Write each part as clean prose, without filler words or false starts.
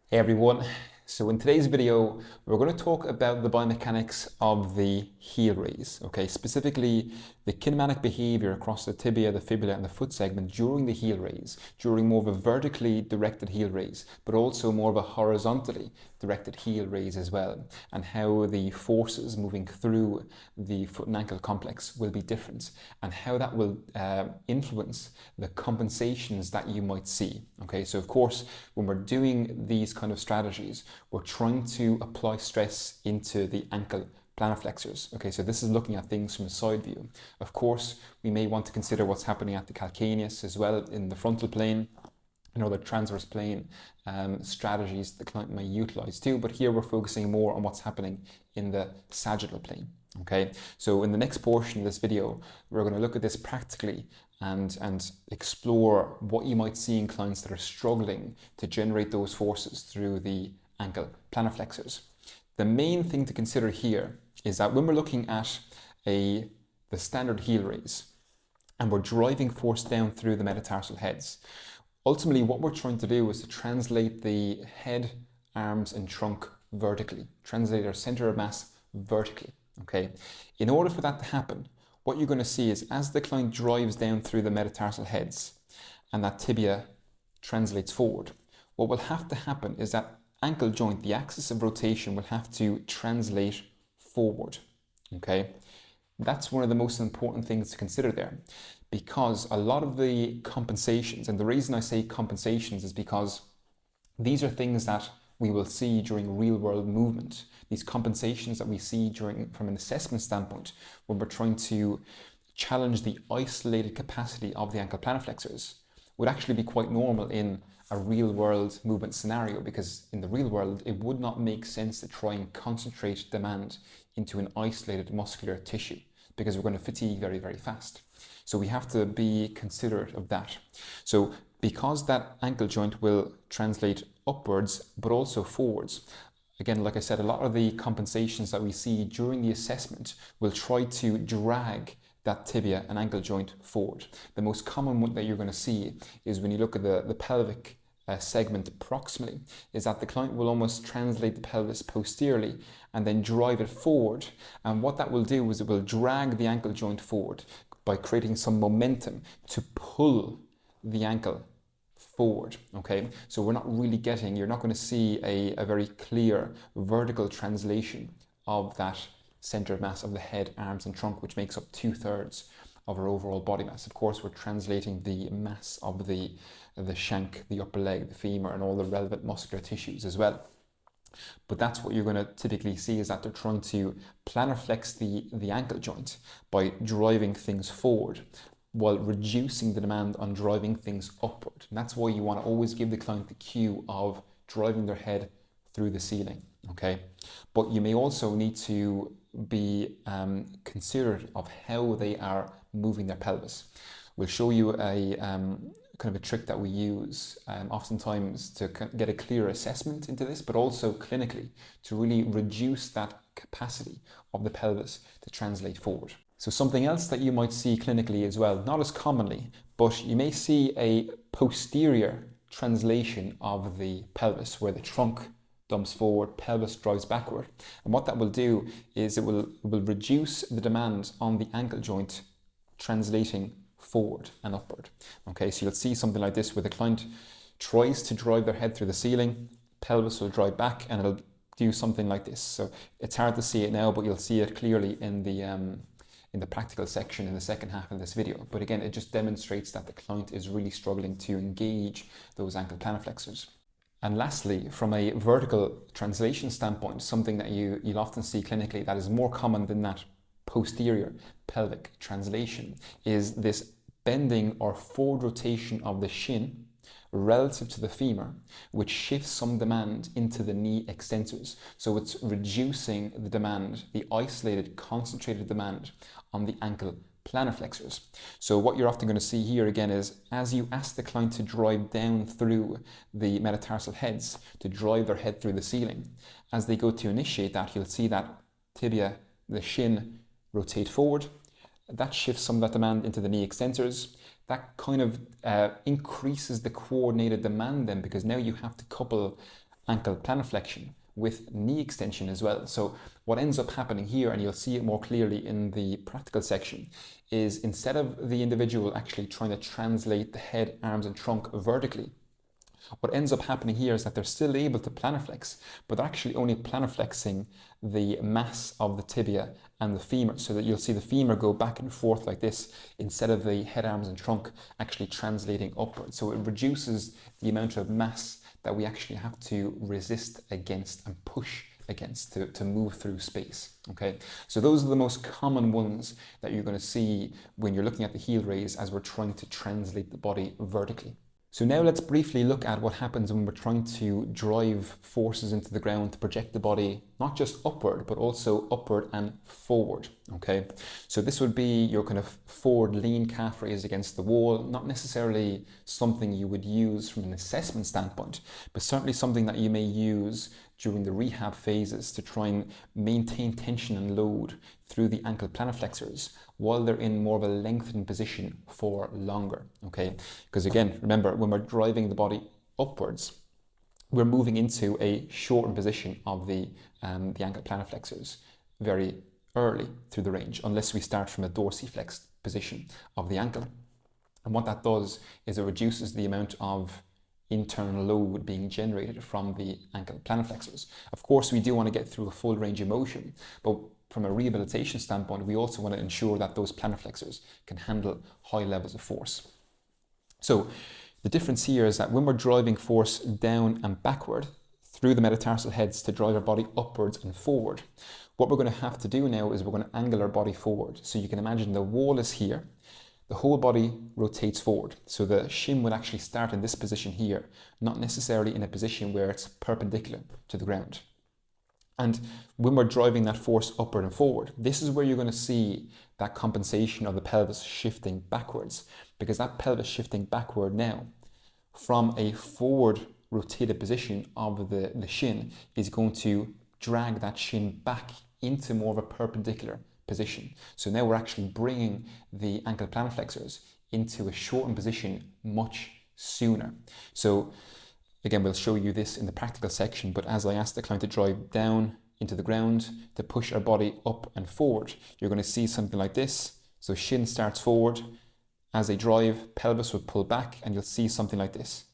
Hey everyone, so in today's video we're going to talk about the biomechanics of the heel raise, okay, specifically the kinematic behavior across the tibia, the fibula and the foot segment during the heel raise, during more of a vertically directed heel raise, but also more of a horizontally directed heel raise as well, and how the forces moving through the foot and ankle complex will be different and how that will influence the compensations that you might see. Okay, so of course when we're doing these kind of strategies, we're trying to apply stress into the ankle plantar flexors. Okay, so this is looking at things from a side view. Of course, we may want to consider what's happening at the calcaneus as well in the frontal plane and other transverse plane strategies the client may utilize too, but here we're focusing more on what's happening in the sagittal plane. Okay, so in the next portion of this video, we're going to look at this practically and explore what you might see in clients that are struggling to generate those forces through the ankle plantar flexors. The main thing to consider here is that when we're looking at the standard heel raise and we're driving force down through the metatarsal heads, ultimately what we're trying to do is to translate the head, arms and trunk vertically, translate our center of mass vertically. Okay, in order for that to happen, what you're going to see is as the client drives down through the metatarsal heads and that tibia translates forward, what will have to happen is that ankle joint, the axis of rotation, will have to translate forward. Okay, that's one of the most important things to consider there, because a lot of the compensations, and the reason I say compensations is because these are things that we will see during real world movement. These compensations that we see from an assessment standpoint, when we're trying to challenge the isolated capacity of the ankle plantar flexors, would actually be quite normal in a real world movement scenario, because in the real world, it would not make sense to try and concentrate demand into an isolated muscular tissue, because we're going to fatigue very, very fast. So we have to be considerate of that. So because that ankle joint will translate upwards, but also forwards, again, like I said, a lot of the compensations that we see during the assessment will try to drag that tibia and ankle joint forward. The most common one that you're going to see is when you look at the pelvic segment proximally, is that the client will almost translate the pelvis posteriorly and then drive it forward. And what that will do is it will drag the ankle joint forward by creating some momentum to pull the ankle forward. Okay, so we're not really you're not going to see a very clear vertical translation of that center of mass of the head, arms and trunk, which makes up 2/3 of our overall body mass. Of course, we're translating the mass of the shank, the upper leg, the femur and all the relevant muscular tissues as well. But that's what you're going to typically see, is that they're trying to plantar flex the ankle joint by driving things forward while reducing the demand on driving things upward. And that's why you want to always give the client the cue of driving their head through the ceiling. Okay, but you may also need to be considerate of how they are moving their pelvis. We'll show you a kind of a trick that we use oftentimes to get a clear assessment into this, but also clinically to really reduce that capacity of the pelvis to translate forward. So something else that you might see clinically as well, not as commonly, but you may see a posterior translation of the pelvis where the trunk dumps forward, pelvis drives backward. And what that will do is it will reduce the demand on the ankle joint translating forward and upward. Okay, so you'll see something like this where the client tries to drive their head through the ceiling, pelvis will drive back and it'll do something like this. So it's hard to see it now, but you'll see it clearly in the practical section in the second half of this video. But again, it just demonstrates that the client is really struggling to engage those ankle plantar flexors. And lastly, from a vertical translation standpoint, something that you'll often see clinically that is more common than that posterior pelvic translation is this bending or forward rotation of the shin relative to the femur, which shifts some demand into the knee extensors. So it's reducing the demand, the isolated, concentrated demand on the ankle plantar flexors. So what you're often going to see here again is as you ask the client to drive down through the metatarsal heads, to drive their head through the ceiling, as they go to initiate that, you'll see that tibia, the shin, rotate forward. That shifts some of that demand into the knee extensors. That kind of increases the coordinated demand then, because now you have to couple ankle plantarflexion with knee extension as well. So what ends up happening here, and you'll see it more clearly in the practical section, is instead of the individual actually trying to translate the head, arms and trunk vertically, what ends up happening here is that they're still able to plantarflex, but they're actually only plantarflexing the mass of the tibia and the femur, so that you'll see the femur go back and forth like this instead of the head, arms and trunk actually translating upwards. So it reduces the amount of mass that we actually have to resist against and push against to move through space. Okay, so those are the most common ones that you're going to see when you're looking at the heel raise as we're trying to translate the body vertically. So now let's briefly look at what happens when we're trying to drive forces into the ground to project the body not just upward but also upward and forward. Okay, so this would be your kind of forward lean calf raise against the wall, not necessarily something you would use from an assessment standpoint, but certainly something that you may use during the rehab phases to try and maintain tension and load through the ankle plantarflexors while they're in more of a lengthened position for longer. Okay, because again, remember, when we're driving the body upwards, we're moving into a shortened position of the ankle plantarflexors very early through the range, unless we start from a dorsiflexed position of the ankle. And what that does is it reduces the amount of internal load being generated from the ankle plantarflexors. Of course, we do want to get through a full range of motion, but from a rehabilitation standpoint, we also want to ensure that those plantarflexors can handle high levels of force. So the difference here is that when we're driving force down and backward through the metatarsal heads to drive our body upwards and forward, what we're going to have to do now is we're going to angle our body forward. So you can imagine the wall is here, the whole body rotates forward. So the shin would actually start in this position here, not necessarily in a position where it's perpendicular to the ground. And when we're driving that force upward and forward, this is where you're going to see that compensation of the pelvis shifting backwards, because that pelvis shifting backward now from a forward rotated position of the shin is going to drag that shin back into more of a perpendicular position. So now we're actually bringing the ankle plantarflexors into a shortened position much sooner. So again, we'll show you this in the practical section, but as I asked the client to drive down into the ground to push our body up and forward, you're going to see something like this. So shin starts forward. As they drive, pelvis will pull back and you'll see something like this.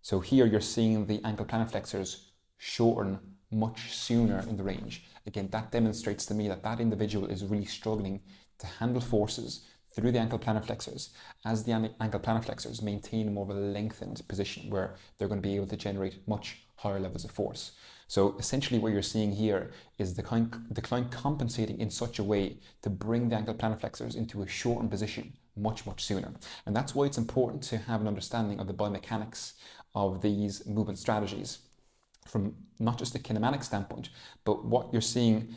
So here you're seeing the ankle plantarflexors shorten much sooner in the range. Again, that demonstrates to me that that individual is really struggling to handle forces through the ankle plantarflexors as the ankle plantarflexors maintain more of a lengthened position where they're going to be able to generate much higher levels of force. So essentially what you're seeing here is the client compensating in such a way to bring the ankle plantarflexors into a shortened position much sooner. And that's why it's important to have an understanding of the biomechanics of these movement strategies from not just a kinematic standpoint, but what you're seeing,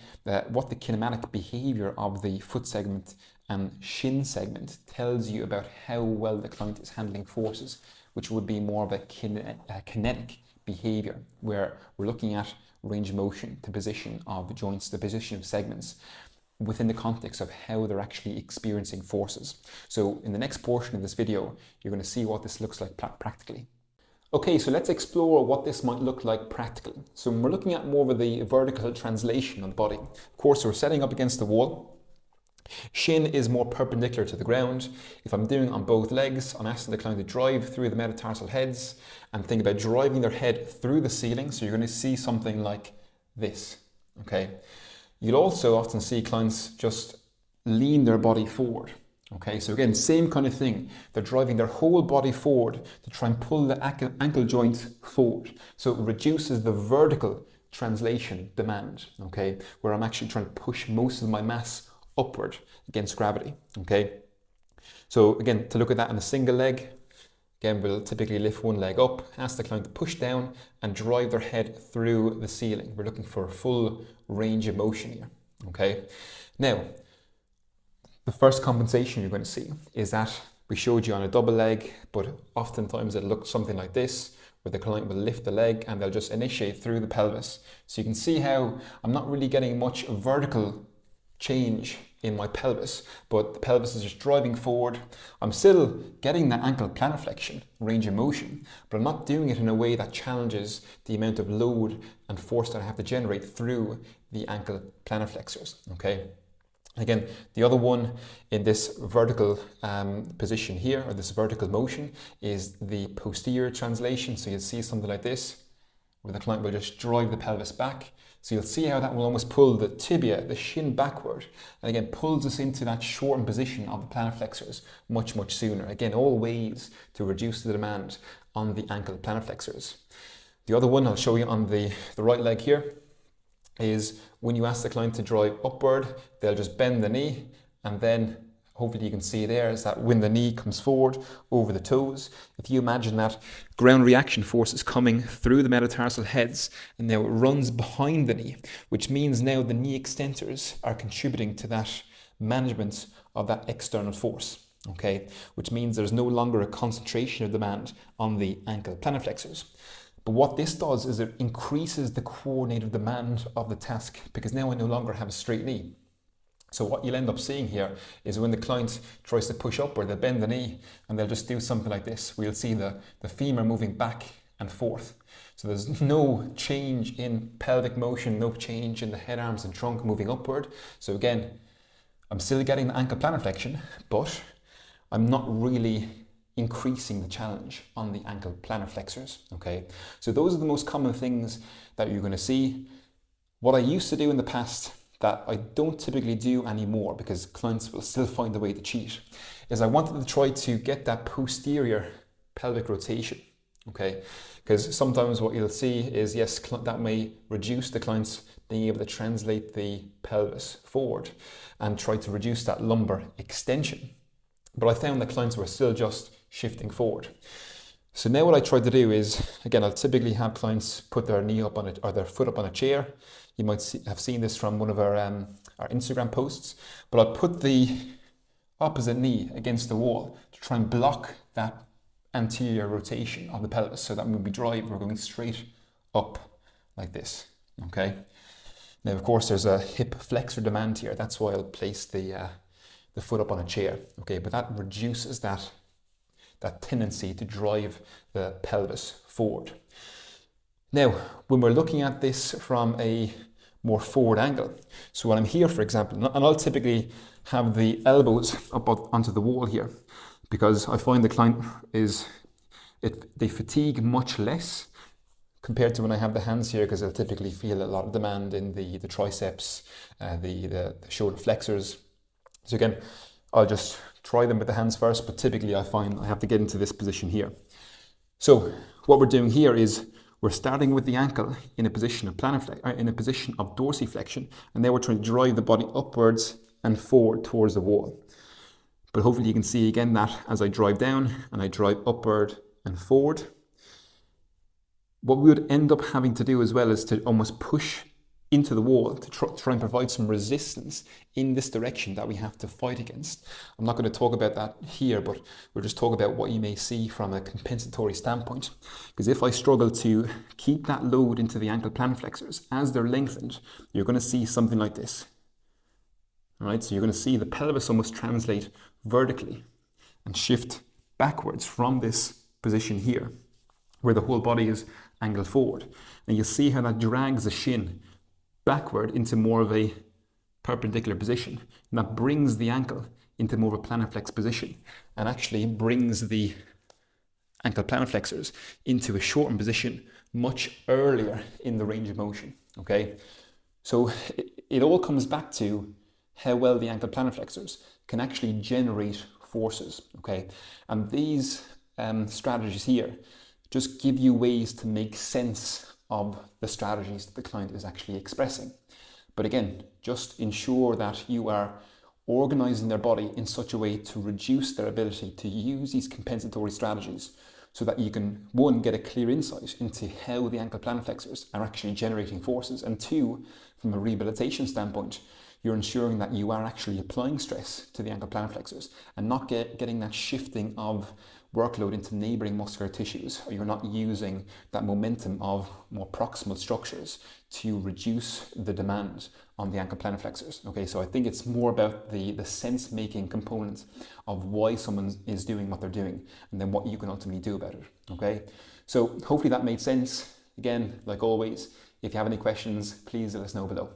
what the kinematic behavior of the foot segment and shin segment tells you about how well the client is handling forces, which would be more of a kinetic behavior, where we're looking at range of motion, the position of the joints, the position of segments, within the context of how they're actually experiencing forces. So in the next portion of this video, you're going to see what this looks like practically. Okay, so let's explore what this might look like practically. So we're looking at more of the vertical translation of the body. Of course, we're setting up against the wall. Shin is more perpendicular to the ground. If I'm doing it on both legs, I'm asking the client to drive through the metatarsal heads and think about driving their head through the ceiling. So you're going to see something like this, okay? You'll also often see clients just lean their body forward. Okay, so again, same kind of thing. They're driving their whole body forward to try and pull the ankle joint forward. So it reduces the vertical translation demand, okay, where I'm actually trying to push most of my mass upward against gravity, okay. So again, to look at that on a single leg, again, we'll typically lift one leg up, ask the client to push down and drive their head through the ceiling. We're looking for a full range of motion here, okay. Now, the first compensation you're going to see is that we showed you on a double leg, but oftentimes it looks something like this, where the client will lift the leg and they'll just initiate through the pelvis. So you can see how I'm not really getting much vertical change in my pelvis, but the pelvis is just driving forward. I'm still getting that ankle plantarflexion, range of motion, but I'm not doing it in a way that challenges the amount of load and force that I have to generate through the ankle plantarflexors, okay? Again, the other one in this vertical position here, or this vertical motion, is the posterior translation. So you'll see something like this, where the client will just drive the pelvis back. So you'll see how that will almost pull the tibia, the shin backward, and again pulls us into that shortened position of the plantar flexors much, much sooner. Again, all ways to reduce the demand on the ankle plantar flexors. The other one I'll show you on the right leg here is when you ask the client to drive upward, they'll just bend the knee, and then hopefully you can see there is that when the knee comes forward over the toes, if you imagine that ground reaction force is coming through the metatarsal heads and now it runs behind the knee, which means now the knee extensors are contributing to that management of that external force, okay? Which means there's no longer a concentration of demand on the ankle plantar flexors. But what this does is it increases the coordinated demand of the task, because now I no longer have a straight knee. So what you'll end up seeing here is when the client tries to push upward, they'll bend the knee and they'll just do something like this. We'll see the femur moving back and forth. So there's no change in pelvic motion, no change in the head, arms and trunk moving upward. So again, I'm still getting the ankle plantar flexion, but I'm not really increasing the challenge on the ankle plantar flexors, okay? So those are the most common things that you're going to see. What I used to do in the past that I don't typically do anymore, because clients will still find a way to cheat, is I wanted to try to get that posterior pelvic rotation, okay? Because sometimes what you'll see is, yes, that may reduce the client's being able to translate the pelvis forward and try to reduce that lumbar extension. But I found that clients were still just shifting forward. So now what I try to do is, again, I'll typically have clients put their knee up on it or their foot up on a chair. You might have seen this from one of our Instagram posts, but I'll put the opposite knee against the wall to try and block that anterior rotation of the pelvis, so that when we drive, we're going straight up like this, okay? Now, of course, there's a hip flexor demand here. That's why I'll place the foot up on a chair, okay? But that reduces that tendency to drive the pelvis forward. Now, when we're looking at this from a more forward angle, so when I'm here, for example, and I'll typically have the elbows up onto the wall here, because I find the client they fatigue much less compared to when I have the hands here, because they'll typically feel a lot of demand in the triceps, the shoulder flexors. So again, I'll just try them with the hands first, but typically I find I have to get into this position here. So what we're doing here is we're starting with the ankle in a position of dorsiflexion, and then we're trying to drive the body upwards and forward towards the wall. But hopefully you can see again that as I drive down and I drive upward and forward, what we would end up having to do as well is to almost push into the wall to try and provide some resistance in this direction that we have to fight against. I'm not going to talk about that here, but we'll just talk about what you may see from a compensatory standpoint. Because if I struggle to keep that load into the ankle plantar flexors as they're lengthened, you're going to see something like this. All right, so you're going to see the pelvis almost translate vertically and shift backwards from this position here, where the whole body is angled forward. And you'll see how that drags the shin backward into more of a perpendicular position, and that brings the ankle into more of a plantar flex position, and actually brings the ankle plantar flexors into a shortened position much earlier in the range of motion, okay? So it all comes back to how well the ankle plantar flexors can actually generate forces, okay? And these strategies here just give you ways to make sense of the strategies that the client is actually expressing. But again, just ensure that you are organizing their body in such a way to reduce their ability to use these compensatory strategies, so that you can, one, get a clear insight into how the ankle plantar flexors are actually generating forces, and two, from a rehabilitation standpoint, you're ensuring that you are actually applying stress to the ankle plantar flexors and not getting that shifting of workload into neighboring muscular tissues, or you're not using that momentum of more proximal structures to reduce the demand on the ankle plantarflexors. Okay, so I think it's more about the sense-making component of why someone is doing what they're doing, and then what you can ultimately do about it. Okay, so hopefully that made sense. Again, like always, if you have any questions, please let us know below.